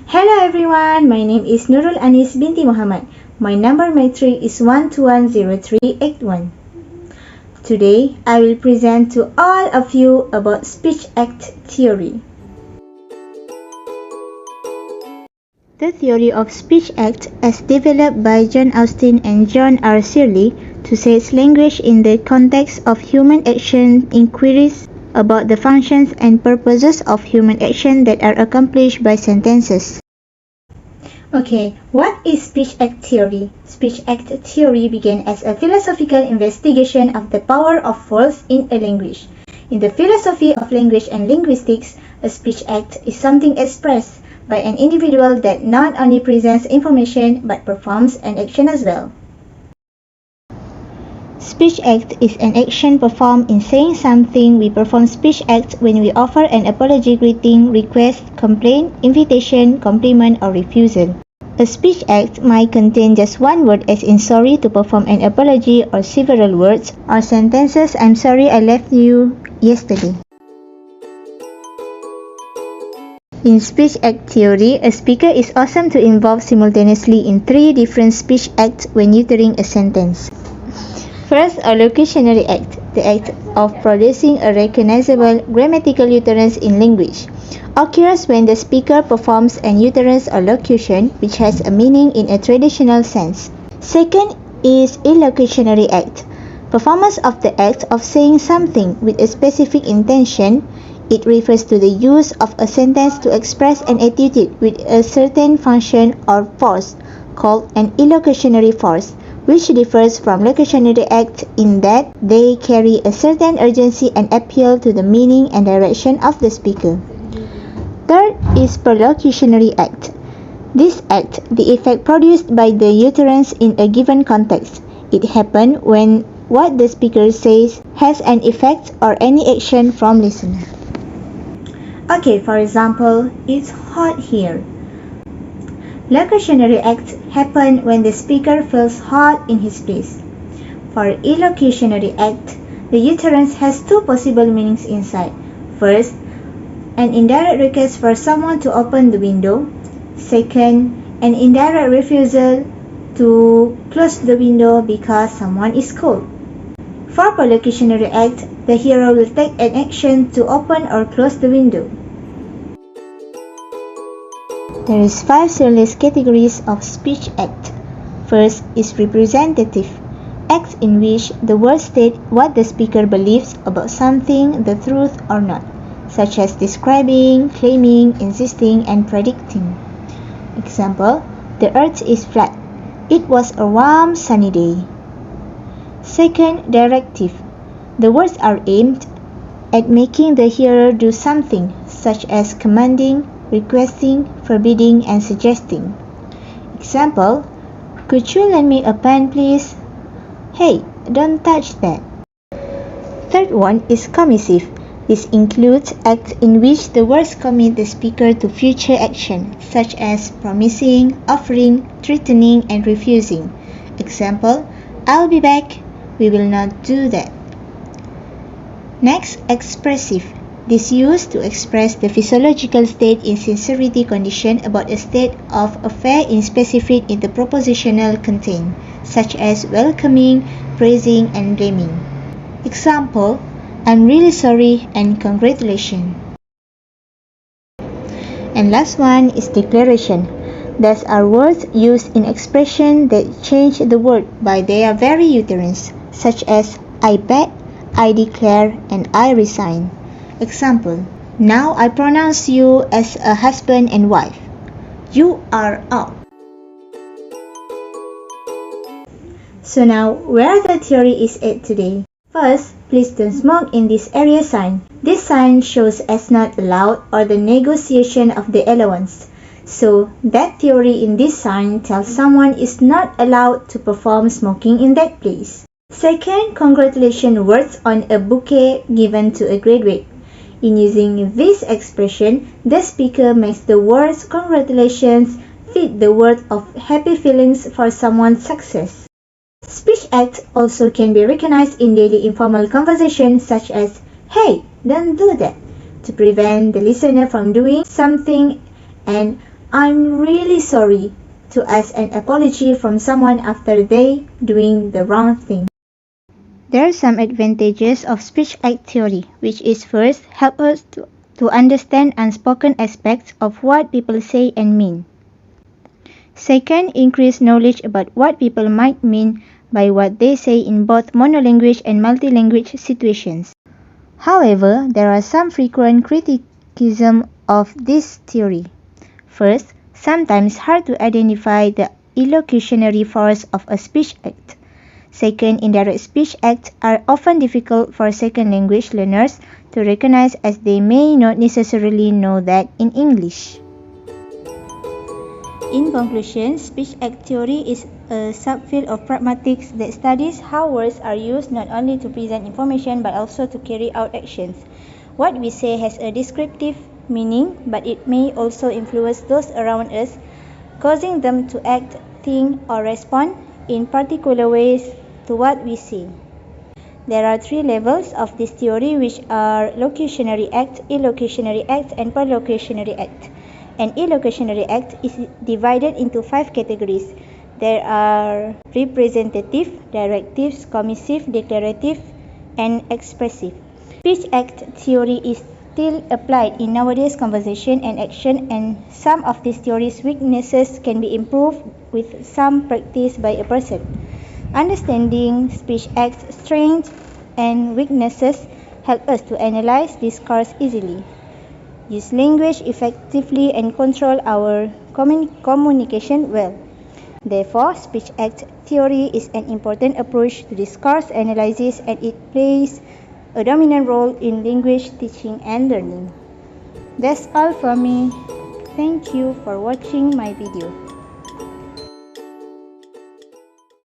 Hello everyone, my name is Nurul Anis binti Muhammad. My number matric is 1210381. Today, I will present to all of you about speech act theory. The theory of speech act, as developed by John Austin and John R. Searle, to set language in the context of human action inquiries about the functions and purposes of human action that are accomplished by sentences. Okay, what is speech act theory? Speech act theory began as a philosophical investigation of the power of words in a language. In the philosophy of language and linguistics, a speech act is something expressed by an individual that not only presents information but performs an action as well. Speech act is an action performed in saying something. We perform speech act when we offer an apology, greeting, request, complaint, invitation, compliment, or refusal. A speech act might contain just one word, as in sorry, to perform an apology, or several words or sentences. I'm sorry I left you yesterday. In speech act theory, a speaker is awesome to involve simultaneously in three different speech acts when uttering a sentence. First, a locutionary act, the act of producing a recognizable grammatical utterance in language, occurs when the speaker performs an utterance or locution which has a meaning in a traditional sense. Second is illocutionary act, performance of the act of saying something with a specific intention. It refers to the use of a sentence to express an attitude with a certain function or force, called an illocutionary force, which differs from locutionary act in that they carry a certain urgency and appeal to the meaning and direction of the speaker. Third is perlocutionary act. This act, the effect produced by the utterance in a given context. It happens when what the speaker says has an effect or any action from listener. Okay, for example, it's hot here. Locutionary act happen when the speaker feels hot in his place. For illocutionary act, the utterance has two possible meanings inside. First, an indirect request for someone to open the window. Second, an indirect refusal to close the window because someone is cold. For perlocutionary act, the hero will take an action to open or close the window. There is 5 serious categories of speech act. First is representative, acts in which the words state what the speaker believes about something, the truth or not, such as describing, claiming, insisting, and predicting. Example, the earth is flat. It was a warm, sunny day. Second, directive. The words are aimed at making the hearer do something, such as commanding, requesting, forbidding, and suggesting. Example, could you lend me a pen please? Hey, don't touch that. Third one is commissive. This includes acts in which the words commit the speaker to future action, such as promising, offering, threatening, and refusing. Example, I'll be back. We will not do that. Next, expressive. This used to express the physiological state in sincerity condition about a state of affair in specific in the propositional content, such as welcoming, praising, and blaming. Example, I'm really sorry and congratulations. And last one is declaration. These are words used in expression that change the word by their very utterance, such as I bet, I declare, and I resign. Example, now I pronounce you as a husband and wife. You are out. So now, where the theory is at today? First, please don't smoke in this area sign. This sign shows as not allowed or the negotiation of the allowance. So, that theory in this sign tells someone is not allowed to perform smoking in that place. Second, congratulations words on a bouquet given to a graduate. In using this expression, the speaker makes the words congratulations fit the word of happy feelings for someone's success. Speech act also can be recognized in daily informal conversation such as, hey, don't do that, to prevent the listener from doing something, and I'm really sorry to ask an apology from someone after they doing the wrong thing. There are some advantages of speech act theory, which is first, help us to understand unspoken aspects of what people say and mean. Second, increase knowledge about what people might mean by what they say in both monolanguage and multilanguage situations. However, there are some frequent criticism of this theory. First, sometimes hard to identify the illocutionary force of a speech act. Second, indirect speech acts are often difficult for second language learners to recognize as they may not necessarily know that in English. In conclusion, speech act theory is a subfield of pragmatics that studies how words are used not only to present information but also to carry out actions. What we say has a descriptive meaning, but it may also influence those around us, causing them to act, think, or respond in particular ways to what we say. There are three levels of this theory, which are locutionary act, illocutionary act, and perlocutionary act. An illocutionary act is divided into 5 categories. There are representative, directive, commissive, declarative, and expressive. Speech act theory is still applied in nowadays conversation and action, and some of these theories' weaknesses can be improved with some practice by a person. Understanding speech acts' strengths and weaknesses help us to analyze discourse easily, use language effectively, and control our communication well. Therefore, speech act theory is an important approach to discourse analysis, and it plays a dominant role in language teaching and learning. That's all from me. Thank you for watching my video.